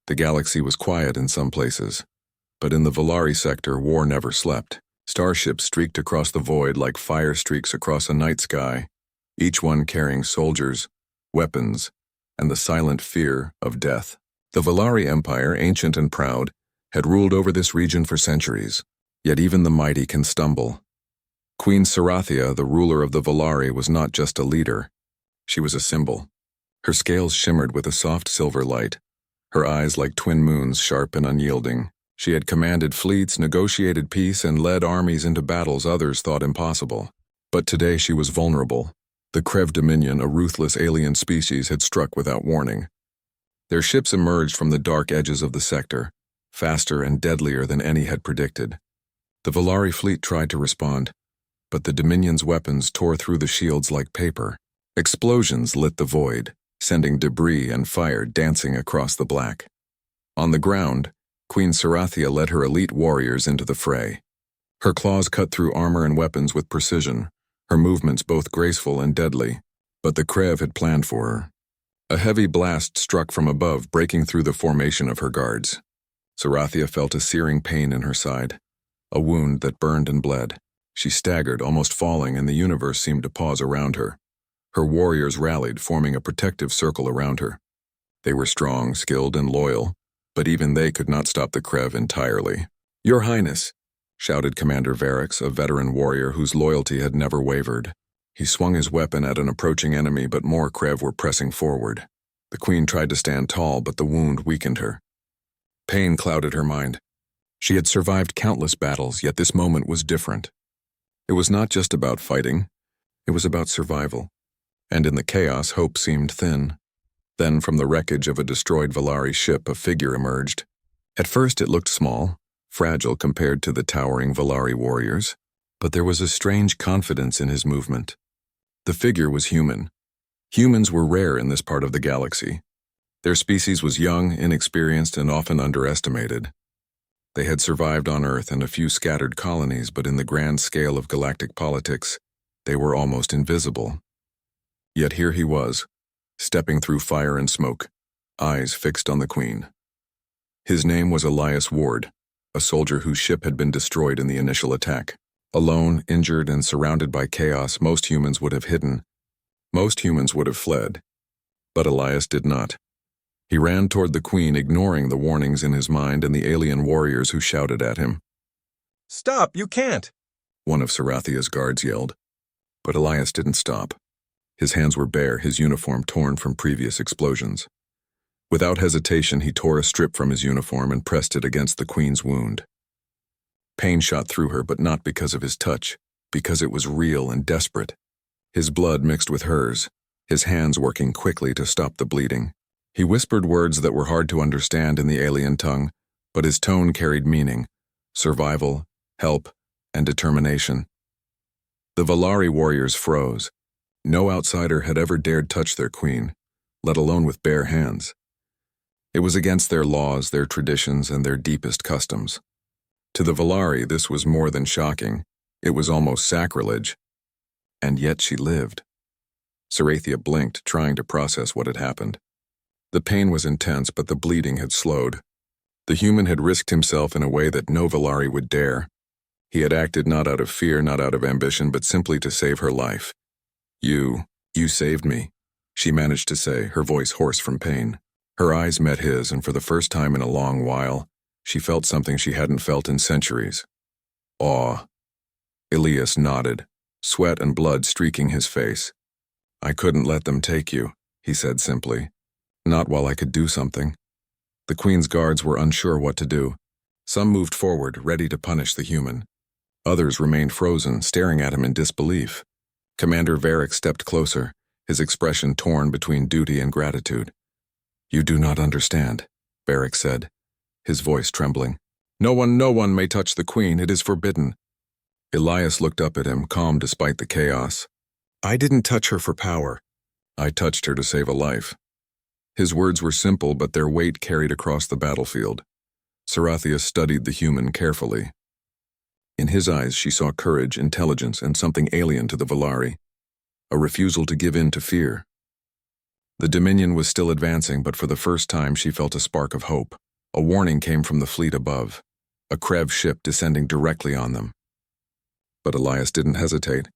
The galaxy was quiet in some places, but in the Volari sector, war never slept. Starships streaked across the void like fire streaks across a night sky, each one carrying soldiers, weapons, and the silent fear of death. The Volari Empire, ancient and proud, had ruled over this region for centuries, yet even the mighty can stumble. Queen Sarathia, the ruler of the Volari, was not just a leader. She was a symbol. Her scales shimmered with a soft silver light, her eyes like twin moons, sharp and unyielding. She had commanded fleets, negotiated peace, and led armies into battles others thought impossible. But today she was vulnerable. The Krev Dominion, a ruthless alien species, had struck without warning. Their ships emerged from the dark edges of the sector, faster and deadlier than any had predicted. The Volari fleet tried to respond, but the Dominion's weapons tore through the shields like paper. Explosions lit the void, sending debris and fire dancing across the black. On the ground, Queen Sarathia led her elite warriors into the fray. Her claws cut through armor and weapons with precision, her movements both graceful and deadly. But the Krev had planned for her. A heavy blast struck from above, breaking through the formation of her guards. Sarathia felt a searing pain in her side, a wound that burned and bled. She staggered, almost falling, and the universe seemed to pause around her. Her warriors rallied, forming a protective circle around her. They were strong, skilled, and loyal, but even they could not stop the Krev entirely. "Your Highness," shouted Commander Varix, a veteran warrior whose loyalty had never wavered. He swung his weapon at an approaching enemy, but more Krev were pressing forward. The queen tried to stand tall, but the wound weakened her. Pain clouded her mind. She had survived countless battles, yet this moment was different. It was not just about fighting, it was about survival. And in the chaos, hope seemed thin. Then, from the wreckage of a destroyed Volari ship, a figure emerged. At first it looked small, fragile compared to the towering Volari warriors, but there was a strange confidence in his movement. The figure was human. Humans were rare in this part of the galaxy. Their species was young, inexperienced, and often underestimated. They had survived on Earth and a few scattered colonies, but in the grand scale of galactic politics, they were almost invisible. Yet here he was, stepping through fire and smoke, eyes fixed on the queen. His name was Elias Ward, a soldier whose ship had been destroyed in the initial attack. Alone, injured, and surrounded by chaos, most humans would have hidden. Most humans would have fled. But Elias did not. He ran toward the queen, ignoring the warnings in his mind and the alien warriors who shouted at him. "Stop, you can't!" one of Sarathia's guards yelled. But Elias didn't stop. His hands were bare, his uniform torn from previous explosions. Without hesitation, he tore a strip from his uniform and pressed it against the queen's wound. Pain shot through her, but not because of his touch, because it was real and desperate. His blood mixed with hers, his hands working quickly to stop the bleeding. He whispered words that were hard to understand in the alien tongue, but his tone carried meaning: survival, help, and determination. The Volari warriors froze. No outsider had ever dared touch their queen, let alone with bare hands. It was against their laws, their traditions, and their deepest customs. To the Volari, this was more than shocking. It was almost sacrilege. And yet she lived. Sarathia blinked, trying to process what had happened. The pain was intense, but the bleeding had slowed. The human had risked himself in a way that no Volari would dare. He had acted not out of fear, not out of ambition, but simply to save her life. You saved me," she managed to say, her voice hoarse from pain. Her eyes met his, and for the first time in a long while, she felt something she hadn't felt in centuries. Awe. Elias nodded, sweat and blood streaking his face. "I couldn't let them take you," he said simply. "Not while I could do something." The queen's guards were unsure what to do. Some moved forward, ready to punish the human. Others remained frozen, staring at him in disbelief. Commander Varix stepped closer, his expression torn between duty and gratitude. "You do not understand," Varix said, his voice trembling. No one may touch the queen. It is forbidden." Elias looked up at him, calm despite the chaos. "I didn't touch her for power. I touched her to save a life." His words were simple, but their weight carried across the battlefield. Sarathia studied the human carefully. In his eyes she saw courage, intelligence, and something alien to the Volari, a refusal to give in to fear. The Dominion was still advancing, but for the first time she felt a spark of hope. A warning came from the fleet above, a Krev ship descending directly on them. But Elias didn't hesitate.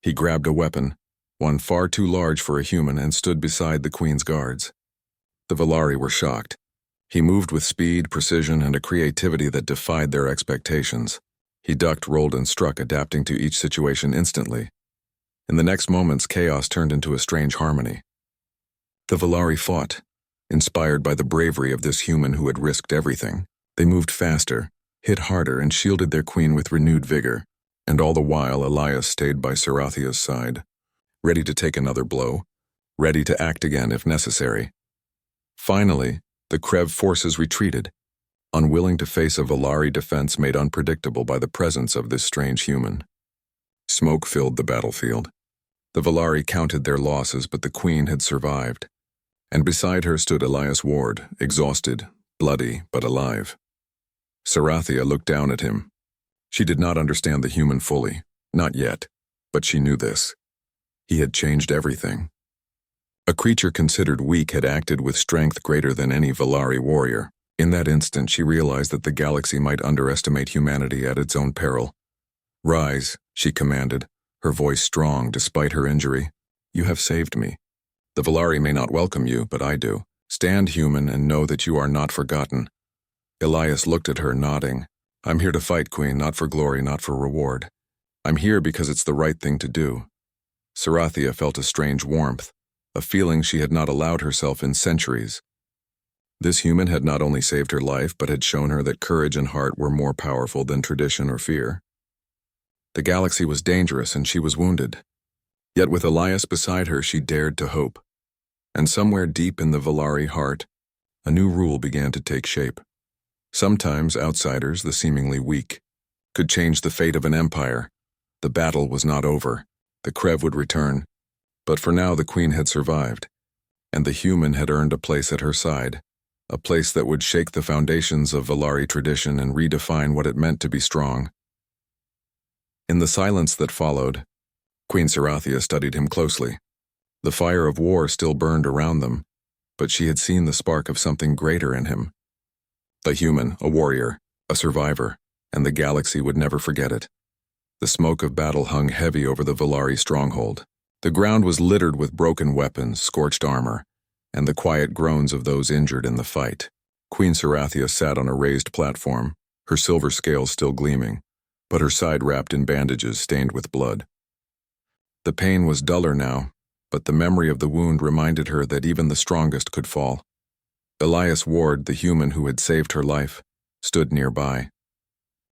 He grabbed a weapon, one far too large for a human, and stood beside the Queen's guards. The Volari were shocked. He moved with speed, precision, and a creativity that defied their expectations. He ducked, rolled, and struck, adapting to each situation instantly. In the next moments, chaos turned into a strange harmony. The Volari fought, inspired by the bravery of this human who had risked everything. They moved faster, hit harder, and shielded their queen with renewed vigor. And all the while, Elias stayed by Sarathia's side, ready to take another blow, ready to act again if necessary. Finally, the Krev forces retreated, unwilling to face a Volari defense made unpredictable by the presence of this strange human. Smoke filled the battlefield. The Volari counted their losses, but the queen had survived. And beside her stood Elias Ward, exhausted, bloody, but alive. Sarathia looked down at him. She did not understand the human fully, not yet, but she knew this. He had changed everything. A creature considered weak had acted with strength greater than any Volari warrior. In that instant, she realized that the galaxy might underestimate humanity at its own peril. "Rise," she commanded, her voice strong despite her injury. "You have saved me. The Volari may not welcome you, but I do. Stand, human, and know that you are not forgotten." Elias looked at her, nodding. "I'm here to fight, Queen, not for glory, not for reward. I'm here because it's the right thing to do." Sarathia felt a strange warmth, a feeling she had not allowed herself in centuries. This human had not only saved her life, but had shown her that courage and heart were more powerful than tradition or fear. The galaxy was dangerous and she was wounded. Yet with Elias beside her, she dared to hope. And somewhere deep in the Volari heart, a new rule began to take shape. Sometimes outsiders, the seemingly weak, could change the fate of an empire. The battle was not over. The Krev would return. But for now, the Queen had survived, and the human had earned a place at her side, a place that would shake the foundations of Volari tradition and redefine what it meant to be strong. In the silence that followed, Queen Sarathia studied him closely. The fire of war still burned around them, but she had seen the spark of something greater in him. A human, a warrior, a survivor, and the galaxy would never forget it. The smoke of battle hung heavy over the Volari stronghold. The ground was littered with broken weapons, scorched armor, and the quiet groans of those injured in the fight. Queen Sarathia sat on a raised platform, her silver scales still gleaming, but her side wrapped in bandages stained with blood. The pain was duller now, but the memory of the wound reminded her that even the strongest could fall. Elias Ward, the human who had saved her life, stood nearby.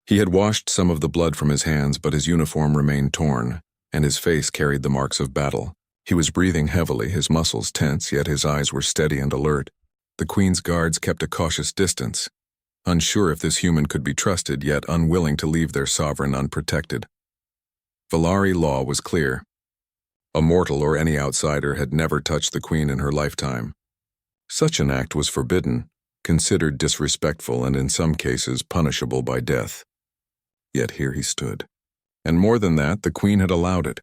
He had washed some of the blood from his hands, but his uniform remained torn, and his face carried the marks of battle. He was breathing heavily, his muscles tense, yet his eyes were steady and alert. The Queen's guards kept a cautious distance, unsure if this human could be trusted, yet unwilling to leave their sovereign unprotected. Volari law was clear. A mortal or any outsider had never touched the Queen in her lifetime. Such an act was forbidden, considered disrespectful, and in some cases punishable by death. Yet here he stood. And more than that, the Queen had allowed it.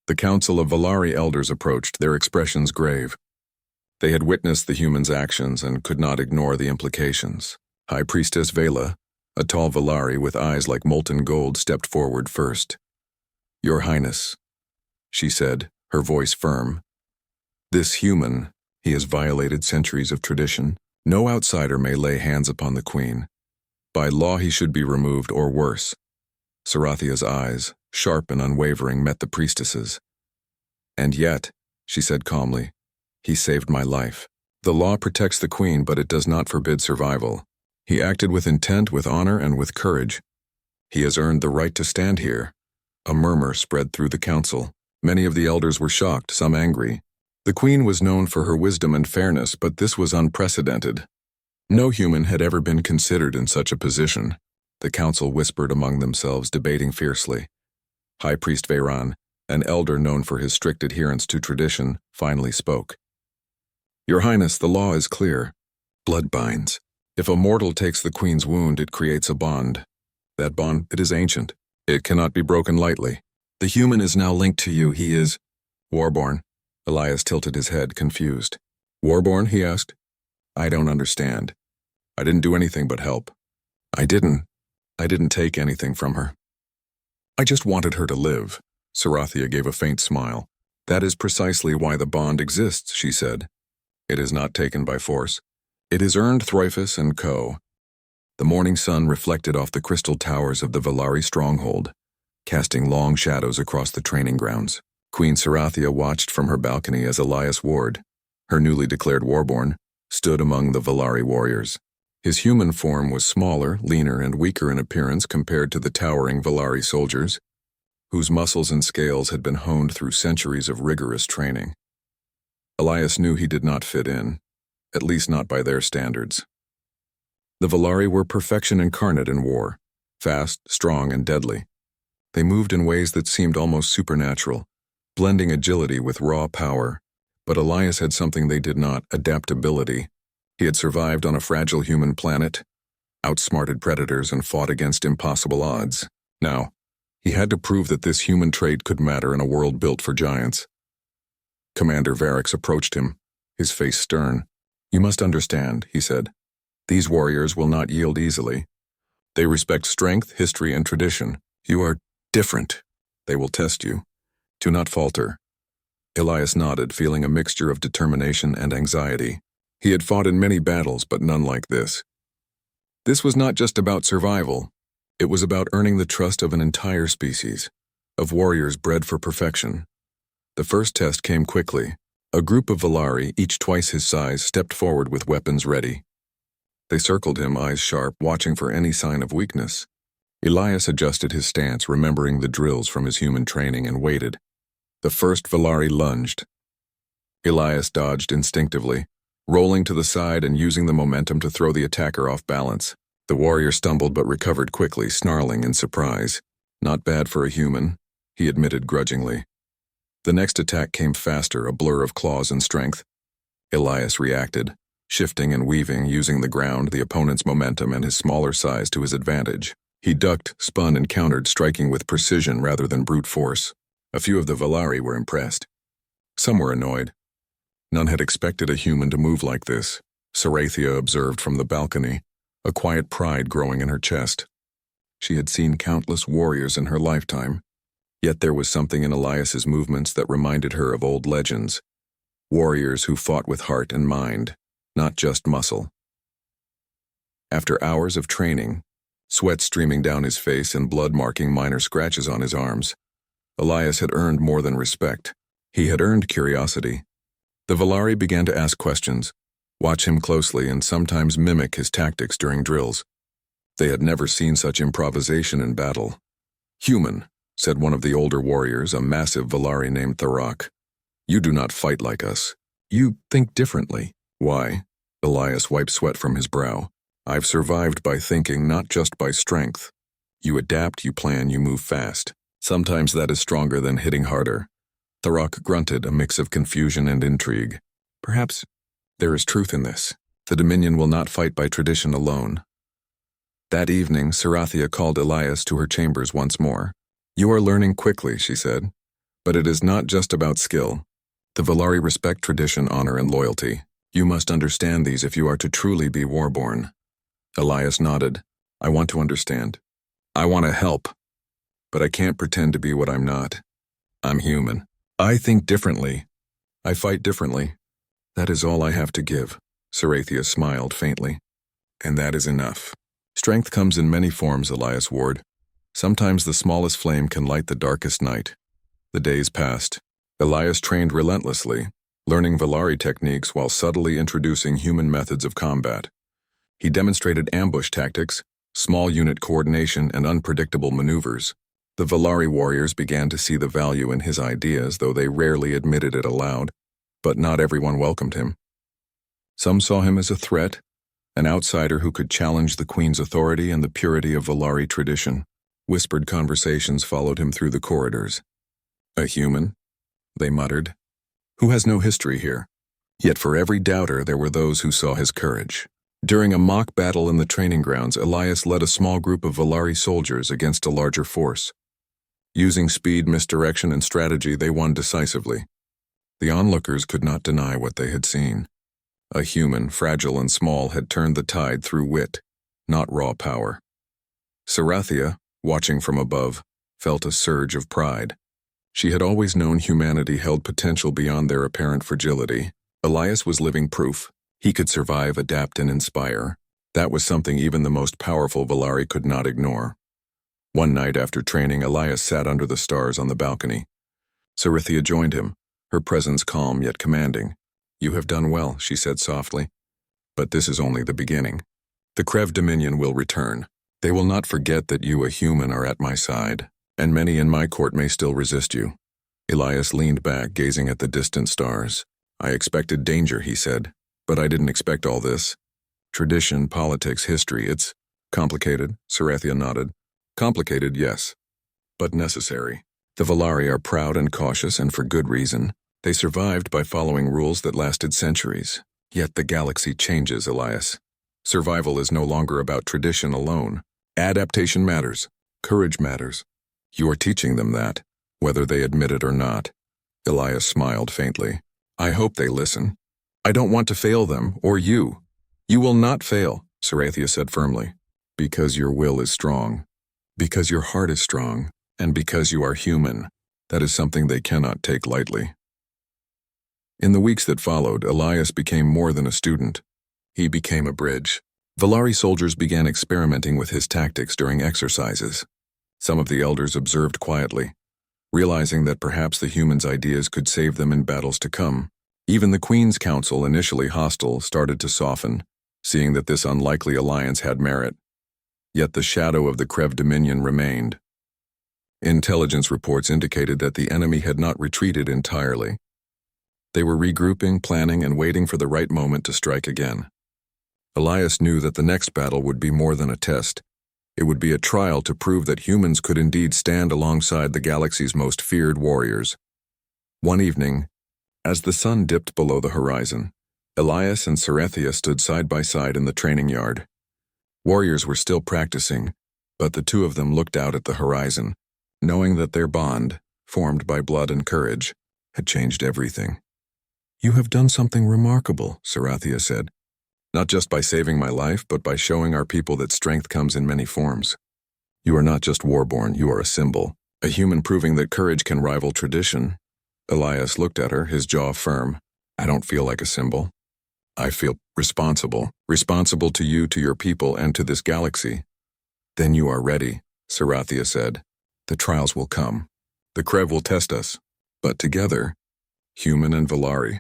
The Council of Volari elders approached, their expressions grave. They had witnessed the human's actions and could not ignore the implications. High Priestess Vela, a tall Volari with eyes like molten gold, stepped forward first. "Your Highness," she said, her voice firm. "This human, he has violated centuries of tradition. No outsider may lay hands upon the Queen. By law he should be removed, or worse." Sarathia's eyes, sharp and unwavering, met the priestess's. "And yet," she said calmly, "he saved my life. The law protects the Queen, but it does not forbid survival. He acted with intent, with honor, and with courage. He has earned the right to stand here." A murmur spread through the council. Many of the elders were shocked, some angry. The Queen was known for her wisdom and fairness, but this was unprecedented. No human had ever been considered in such a position. The council whispered among themselves, debating fiercely. High Priest Veyran, an elder known for his strict adherence to tradition, finally spoke. "Your Highness, the law is clear. Blood binds. If a mortal takes the Queen's wound, it creates a bond. That bond, it is ancient. It cannot be broken lightly. The human is now linked to you. He is Warborn, Elias tilted his head, confused. Warborn, he asked. I don't understand. I didn't do anything but help. I didn't take anything from her. I just wanted her to live. Sarathia gave a faint smile. That is precisely why the bond exists, she said. It is not taken by force. It is earned Thryphus and Co. The morning sun reflected off the crystal towers of the Valari stronghold, casting long shadows across the training grounds. Queen Sarathia watched from her balcony as Elias Ward, her newly declared warborn, stood among the Valari warriors. His human form was smaller, leaner, and weaker in appearance compared to the towering Valari soldiers, whose muscles and scales had been honed through centuries of rigorous training. Elias knew he did not fit in, at least not by their standards. The Valari were perfection incarnate in war, fast, strong, and deadly. They moved in ways that seemed almost supernatural, blending agility with raw power. But Elias had something they did not: adaptability. He had survived on a fragile human planet, outsmarted predators, and fought against impossible odds. Now, he had to prove that this human trait could matter in a world built for giants. Commander Varix approached him, his face stern. You must understand, he said. These warriors will not yield easily. They respect strength, history, and tradition. You are different. They will test you. Do not falter. Elias nodded, feeling a mixture of determination and anxiety. He had fought in many battles, but none like this. This was not just about survival. It was about earning the trust of an entire species, of warriors bred for perfection. The first test came quickly. A group of Valari, each twice his size, stepped forward with weapons ready. They circled him, eyes sharp, watching for any sign of weakness. Elias adjusted his stance, remembering the drills from his human training, and waited. The first Valari lunged. Elias dodged instinctively, rolling to the side and using the momentum to throw the attacker off balance. The warrior stumbled but recovered quickly, snarling in surprise. Not bad for a human, he admitted grudgingly. The next attack came faster, a blur of claws and strength. Elias reacted, shifting and weaving, using the ground, the opponent's momentum, and his smaller size to his advantage. He ducked, spun, and countered, striking with precision rather than brute force. A few of the Valari were impressed. Some were annoyed. None had expected a human to move like this, Sarathia observed from the balcony, a quiet pride growing in her chest. She had seen countless warriors in her lifetime, yet there was something in Elias's movements that reminded her of old legends, warriors who fought with heart and mind, not just muscle. After hours of training, sweat streaming down his face and blood marking minor scratches on his arms, Elias had earned more than respect. He had earned curiosity. The Valari began to ask questions, watch him closely, and sometimes mimic his tactics during drills. They had never seen such improvisation in battle. Human, said one of the older warriors, a massive Valari named Tharak. You do not fight like us. You think differently. Why? Elias wiped sweat from his brow. I've survived by thinking, not just by strength. You adapt, you plan, you move fast. Sometimes that is stronger than hitting harder. Tharak grunted, a mix of confusion and intrigue. Perhaps there is truth in this. The Dominion will not fight by tradition alone. That evening, Sarathia called Elias to her chambers once more. You are learning quickly, she said. But it is not just about skill. The Valari respect tradition, honor, and loyalty. You must understand these if you are to truly be warborn. Elias nodded. I want to understand. I want to help. But I can't pretend to be what I'm not. I'm human. I think differently. I fight differently. That is all I have to give. Sarathia smiled faintly. And that is enough. Strength comes in many forms, Elias Ward. Sometimes the smallest flame can light the darkest night. The days passed. Elias trained relentlessly, learning Valari techniques while subtly introducing human methods of combat. He demonstrated ambush tactics, small unit coordination, and unpredictable maneuvers. The Valari warriors began to see the value in his ideas, though they rarely admitted it aloud, but not everyone welcomed him. Some saw him as a threat, an outsider who could challenge the Queen's authority and the purity of Valari tradition. Whispered conversations followed him through the corridors. A human, they muttered, who has no history here. Yet for every doubter there were those who saw his courage. During a mock battle in the training grounds, Elias led a small group of Valari soldiers against a larger force. Using speed, misdirection, and strategy, they won decisively. The onlookers could not deny what they had seen. A human, fragile and small, had turned the tide through wit, not raw power. Sarathia, watching from above, felt a surge of pride. She had always known humanity held potential beyond their apparent fragility. Elias was living proof. He could survive, adapt, and inspire. That was something even the most powerful Volari could not ignore. One night after training, Elias sat under the stars on the balcony. Sarathia joined him, her presence calm yet commanding. "You have done well," she said softly. "But this is only the beginning. The Krev Dominion will return. They will not forget that you, a human, are at my side, and many in my court may still resist you." Elias leaned back, gazing at the distant stars. "I expected danger," he said, "but I didn't expect all this. Tradition, politics, history, it's complicated," Sarathia nodded. "Complicated, yes, but necessary. The Volari are proud and cautious, and for good reason. They survived by following rules that lasted centuries. Yet the galaxy changes, Elias. Survival is no longer about tradition alone. Adaptation matters. Courage matters. You are teaching them that, whether they admit it or not." Elias smiled faintly. "I hope they listen. I don't want to fail them, or you. You will not fail," Sarathia said firmly. "Because your will is strong. Because your heart is strong. And because you are human. That is something they cannot take lightly." In the weeks that followed, Elias became more than a student. He became a bridge. Volari soldiers began experimenting with his tactics during exercises. Some of the elders observed quietly, realizing that perhaps the humans' ideas could save them in battles to come. Even the Queen's Council, initially hostile, started to soften, seeing that this unlikely alliance had merit. Yet the shadow of the Krev Dominion remained. Intelligence reports indicated that the enemy had not retreated entirely. They were regrouping, planning, and waiting for the right moment to strike again. Elias knew that the next battle would be more than a test. It would be a trial to prove that humans could indeed stand alongside the galaxy's most feared warriors. One evening, as the sun dipped below the horizon, Elias and Sarathia stood side by side in the training yard. Warriors were still practicing, but the two of them looked out at the horizon, knowing that their bond, formed by blood and courage, had changed everything. "You have done something remarkable," Sarathia said. "Not just by saving my life, but by showing our people that strength comes in many forms. You are not just warborn, you are a symbol, a human proving that courage can rival tradition." Elias looked at her, his jaw firm. "I don't feel like a symbol. I feel responsible. Responsible to you, to your people, and to this galaxy." "Then you are ready," Sarathia said. "The trials will come. The Krev will test us. But together, human and Volari,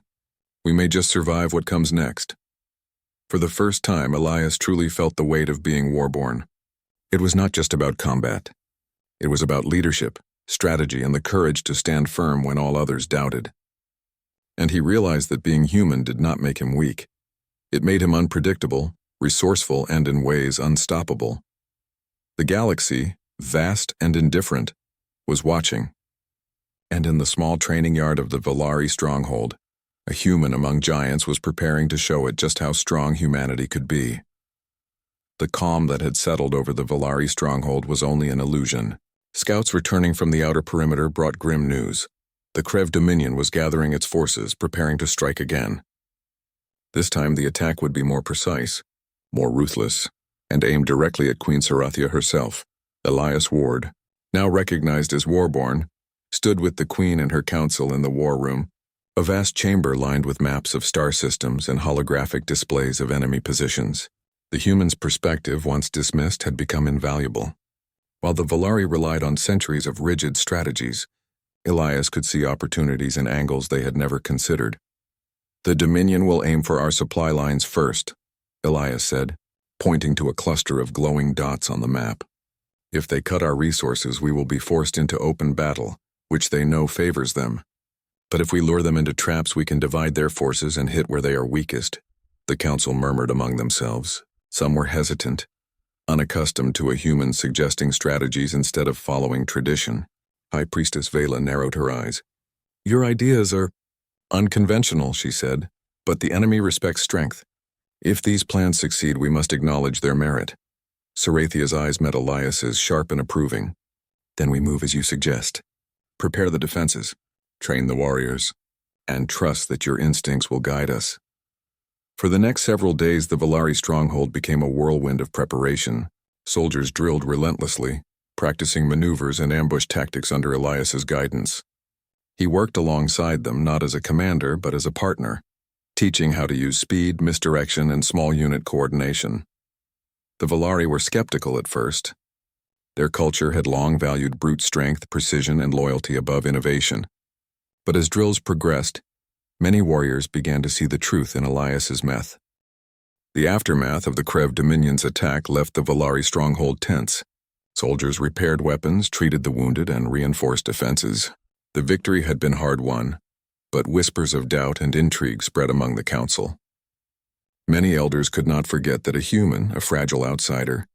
we may just survive what comes next." For the first time, Elias truly felt the weight of being warborn. It was not just about combat. It was about leadership, strategy, and the courage to stand firm when all others doubted. And he realized that being human did not make him weak. It made him unpredictable, resourceful, and in ways unstoppable. The galaxy, vast and indifferent, was watching. And in the small training yard of the Volari stronghold, a human among giants was preparing to show it just how strong humanity could be. The calm that had settled over the Volari stronghold was only an illusion. Scouts returning from the outer perimeter brought grim news. The Krev Dominion was gathering its forces, preparing to strike again. This time the attack would be more precise, more ruthless, and aimed directly at Queen Sarathia herself. Elias Ward, now recognized as Warborn, stood with the Queen and her council in the war room, a vast chamber lined with maps of star systems and holographic displays of enemy positions. The human's perspective, once dismissed, had become invaluable. While the Volari relied on centuries of rigid strategies, Elias could see opportunities and angles they had never considered. "The Dominion will aim for our supply lines first," Elias said, pointing to a cluster of glowing dots on the map. "If they cut our resources, we will be forced into open battle, which they know favors them. But if we lure them into traps, we can divide their forces and hit where they are weakest." The council murmured among themselves. Some were hesitant, unaccustomed to a human suggesting strategies instead of following tradition. High Priestess Vela narrowed her eyes. "Your ideas are unconventional," she said, "but the enemy respects strength. If these plans succeed, we must acknowledge their merit." Sarathia's eyes met Elias's, sharp and approving. "Then we move as you suggest. Prepare the defenses, train the warriors, and trust that your instincts will guide us. For the next several days, the Valari stronghold became a whirlwind of preparation. Soldiers drilled relentlessly, practicing maneuvers and ambush tactics under Elias's guidance. He worked alongside them not as a commander but as a partner, teaching how to use speed, misdirection, and small unit coordination. The Valari were skeptical at first. Their culture had long valued brute strength, precision, and loyalty above innovation. But as drills progressed, many warriors began to see the truth in Elias's meth. The aftermath of the Krev Dominion's attack left the Valari stronghold tense. Soldiers repaired weapons, treated the wounded, and reinforced defenses. The victory had been hard-won, but whispers of doubt and intrigue spread among the council. Many elders could not forget that a human, a fragile outsider,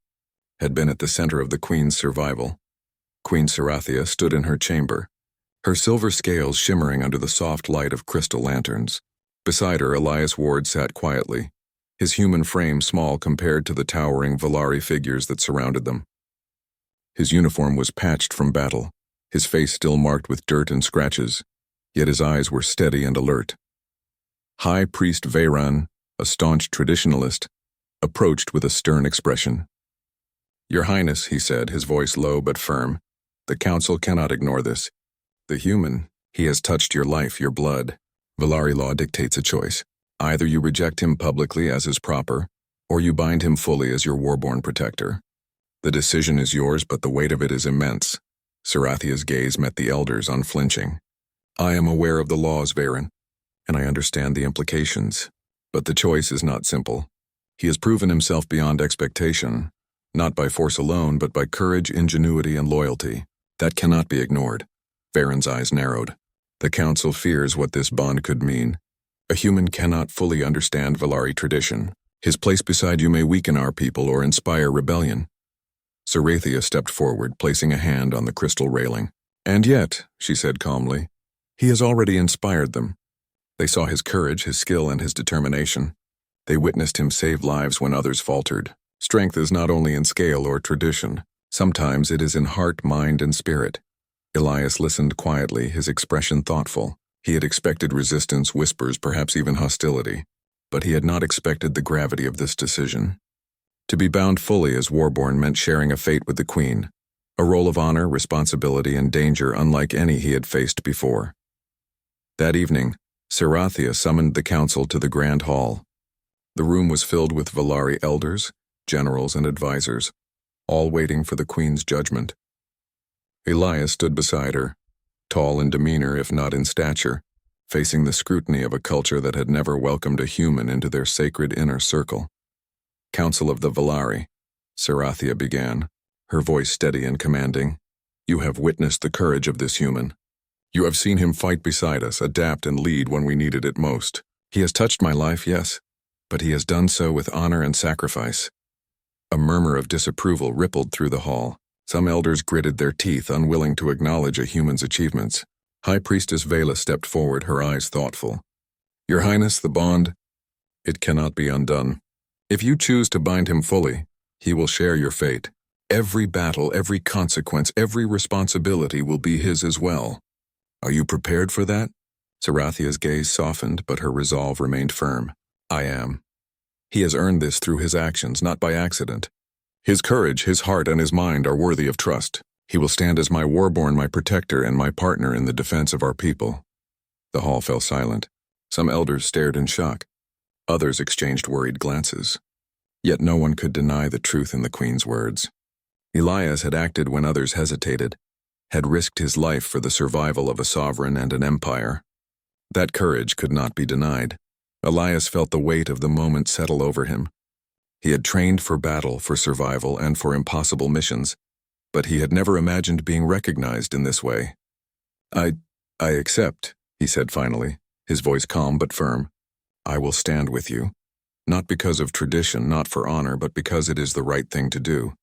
had been at the center of the Queen's survival. Queen Serathia stood in her chamber, her silver scales shimmering under the soft light of crystal lanterns. Beside her, Elias Ward sat quietly, his human frame small compared to the towering Valari figures that surrounded them. His uniform was patched from battle, his face still marked with dirt and scratches, yet his eyes were steady and alert. High Priest Veyran, a staunch traditionalist, approached with a stern expression. "Your Highness," he said, his voice low but firm, "the Council cannot ignore this. The human, he has touched your life, your blood. Valari law dictates a choice. Either you reject him publicly as is proper, or you bind him fully as your warborn protector. The decision is yours, but the weight of it is immense." Serathia's gaze met the elders, unflinching. "I am aware of the laws, Veyran, and I understand the implications. But the choice is not simple. He has proven himself beyond expectation, not by force alone, but by courage, ingenuity, and loyalty. That cannot be ignored." Veyran's eyes narrowed. "The Council fears what this bond could mean. A human cannot fully understand Valari tradition. His place beside you may weaken our people or inspire rebellion." Serathia stepped forward, placing a hand on the crystal railing. "And yet," she said calmly, "he has already inspired them. They saw his courage, his skill, and his determination. They witnessed him save lives when others faltered. Strength is not only in scale or tradition. Sometimes it is in heart, mind, and spirit." Elias listened quietly, his expression thoughtful. He had expected resistance, whispers, perhaps even hostility, but he had not expected the gravity of this decision. To be bound fully as Warborn meant sharing a fate with the Queen, a role of honor, responsibility, and danger unlike any he had faced before. That evening, Serathia summoned the council to the Grand Hall. The room was filled with Valari elders, generals, and advisors, all waiting for the Queen's judgment. Elias stood beside her, tall in demeanor if not in stature, facing the scrutiny of a culture that had never welcomed a human into their sacred inner circle. "Council of the Valari," Serathia began, her voice steady and commanding. "You have witnessed the courage of this human. You have seen him fight beside us, adapt and lead when we needed it most. He has touched my life, yes, but he has done so with honor and sacrifice." A murmur of disapproval rippled through the hall. Some elders gritted their teeth, unwilling to acknowledge a human's achievements. High Priestess Vela stepped forward, her eyes thoughtful. "Your Highness, the bond, it cannot be undone. If you choose to bind him fully, he will share your fate. Every battle, every consequence, every responsibility will be his as well. Are you prepared for that?" Serathia's gaze softened, but her resolve remained firm. "I am. He has earned this through his actions, not by accident. His courage, his heart, and his mind are worthy of trust. He will stand as my warborn, my protector, and my partner in the defense of our people." The hall fell silent. Some elders stared in shock. Others exchanged worried glances. Yet no one could deny the truth in the Queen's words. Elias had acted when others hesitated, had risked his life for the survival of a sovereign and an empire. That courage could not be denied. Elias felt the weight of the moment settle over him. He had trained for battle, for survival, and for impossible missions, but he had never imagined being recognized in this way. I accept," he said finally, his voice calm but firm. "I will stand with you, not because of tradition, not for honor, but because it is the right thing to do.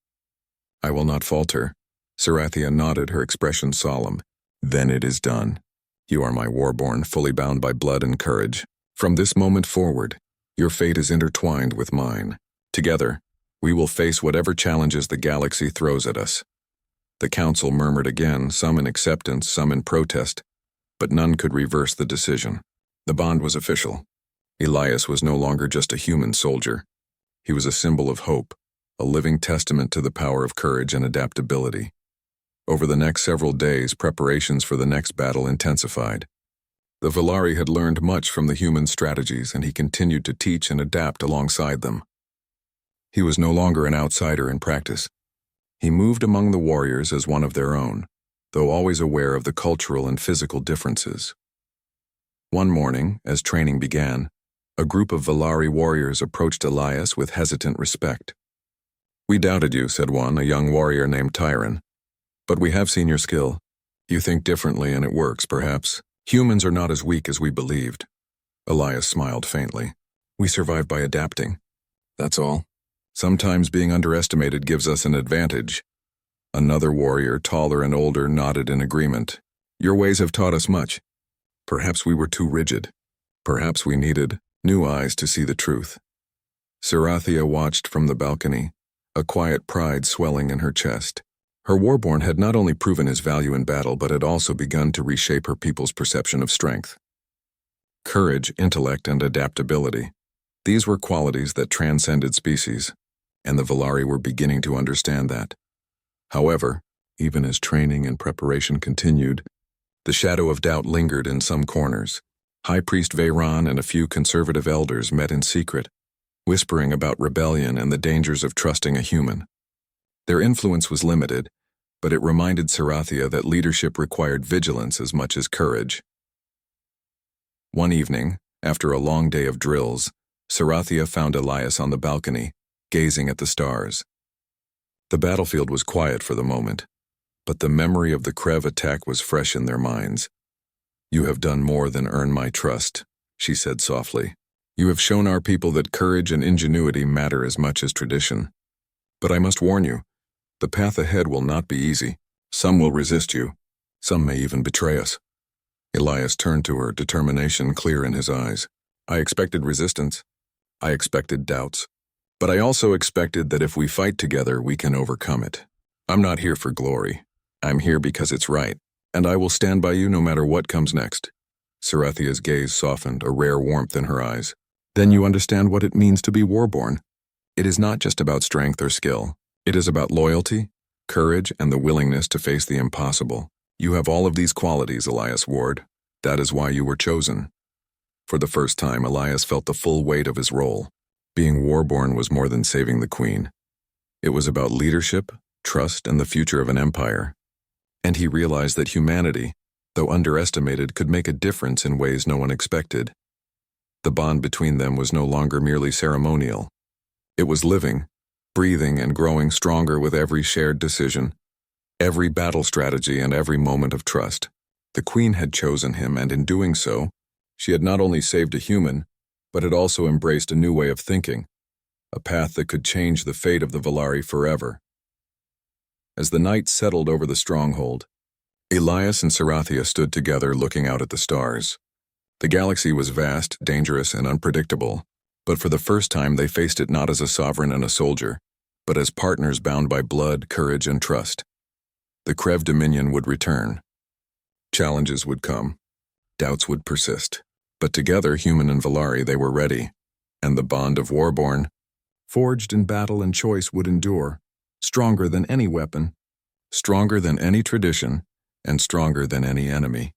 I will not falter." Serathia nodded, her expression solemn. "Then it is done. You are my warborn, fully bound by blood and courage. From this moment forward, your fate is intertwined with mine. Together, we will face whatever challenges the galaxy throws at us." The council murmured again, some in acceptance, some in protest, but none could reverse the decision. The bond was official. Elias was no longer just a human soldier. He was a symbol of hope, a living testament to the power of courage and adaptability. Over the next several days, preparations for the next battle intensified. The Valari had learned much from the human strategies, and he continued to teach and adapt alongside them. He was no longer an outsider in practice. He moved among the warriors as one of their own, though always aware of the cultural and physical differences. One morning, as training began, a group of Valari warriors approached Elias with hesitant respect. "We doubted you," said one, a young warrior named Tyron. "But we have seen your skill. You think differently and it works, perhaps. Humans are not as weak as we believed." Elias smiled faintly. "We survive by adapting. That's all. Sometimes being underestimated gives us an advantage." Another warrior, taller and older, nodded in agreement. "Your ways have taught us much. Perhaps we were too rigid. Perhaps we needed new eyes to see the truth." Sarathia watched from the balcony, a quiet pride swelling in her chest. Her warborn had not only proven his value in battle, but had also begun to reshape her people's perception of strength. Courage, intellect, and adaptability. These were qualities that transcended species, and the Valari were beginning to understand that. However, even as training and preparation continued, the shadow of doubt lingered in some corners. High Priest Veyron and a few conservative elders met in secret, whispering about rebellion and the dangers of trusting a human. Their influence was limited, but it reminded Sarathia that leadership required vigilance as much as courage. One evening, after a long day of drills, Sarathia found Elias on the balcony, gazing at the stars. The battlefield was quiet for the moment, but the memory of the Krev attack was fresh in their minds. "You have done more than earn my trust," she said softly. "You have shown our people that courage and ingenuity matter as much as tradition. But I must warn you, the path ahead will not be easy. Some will resist you. Some may even betray us." Elias turned to her, determination clear in his eyes. "I expected resistance. I expected doubts. But I also expected that if we fight together, we can overcome it. I'm not here for glory. I'm here because it's right, and I will stand by you no matter what comes next." Sarathia's gaze softened, a rare warmth in her eyes. "Then you understand what it means to be warborn. It is not just about strength or skill. It is about loyalty, courage, and the willingness to face the impossible. You have all of these qualities, Elias Ward. That is why you were chosen." For the first time, Elias felt the full weight of his role. Being warborn was more than saving the queen. It was about leadership, trust, and the future of an empire. And he realized that humanity, though underestimated, could make a difference in ways no one expected. The bond between them was no longer merely ceremonial. It was living, breathing, and growing stronger with every shared decision, every battle strategy, and every moment of trust. The queen had chosen him, and in doing so, she had not only saved a human, but had also embraced a new way of thinking, a path that could change the fate of the Valari forever. As the night settled over the stronghold, Elias and Sarathia stood together looking out at the stars. The galaxy was vast, dangerous, and unpredictable, but for the first time they faced it not as a sovereign and a soldier, but as partners bound by blood, courage, and trust. The Krev Dominion would return. Challenges would come. Doubts would persist. But together, human and Valari, they were ready. And the bond of Warborn, forged in battle and choice, would endure, stronger than any weapon, stronger than any tradition, and stronger than any enemy.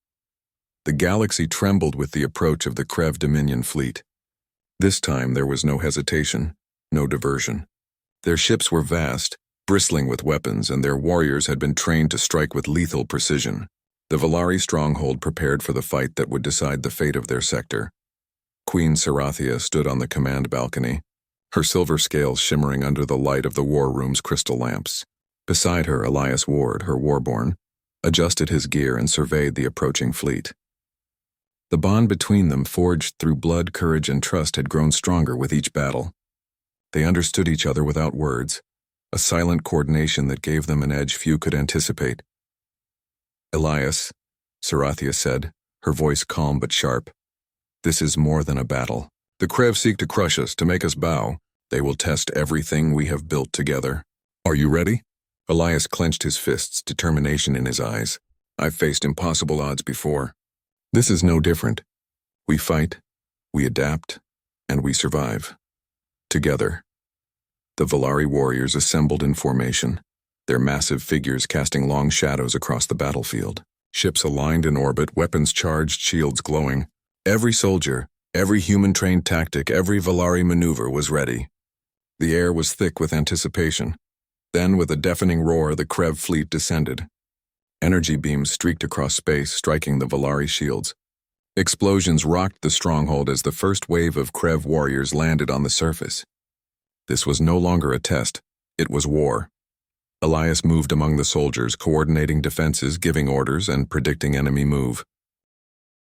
The galaxy trembled with the approach of the Krev Dominion fleet. This time there was no hesitation, no diversion. Their ships were vast, bristling with weapons, and their warriors had been trained to strike with lethal precision. The Valari stronghold prepared for the fight that would decide the fate of their sector. Queen Sarathia stood on the command balcony, her silver scales shimmering under the light of the war room's crystal lamps. Beside her, Elias Ward, her warborn, adjusted his gear and surveyed the approaching fleet. The bond between them, forged through blood, courage, and trust, had grown stronger with each battle. They understood each other without words, a silent coordination that gave them an edge few could anticipate. "Elias," Sarathia said, her voice calm but sharp, "this is more than a battle. The Krev seek to crush us, to make us bow. They will test everything we have built together. Are you ready?" Elias clenched his fists, determination in his eyes. "I've faced impossible odds before. This is no different. We fight, we adapt, and we survive. Together. The Volari warriors assembled in formation, their massive figures casting long shadows across the battlefield. Ships aligned in orbit, weapons charged, shields glowing. Every soldier, every human-trained tactic, every Volari maneuver was ready. The air was thick with anticipation. Then, with a deafening roar, the Krev fleet descended. Energy beams streaked across space, striking the Volari shields. Explosions rocked the stronghold as the first wave of Krev warriors landed on the surface. This was no longer a test, it was war. Elias moved among the soldiers, coordinating defenses, giving orders, and predicting enemy move.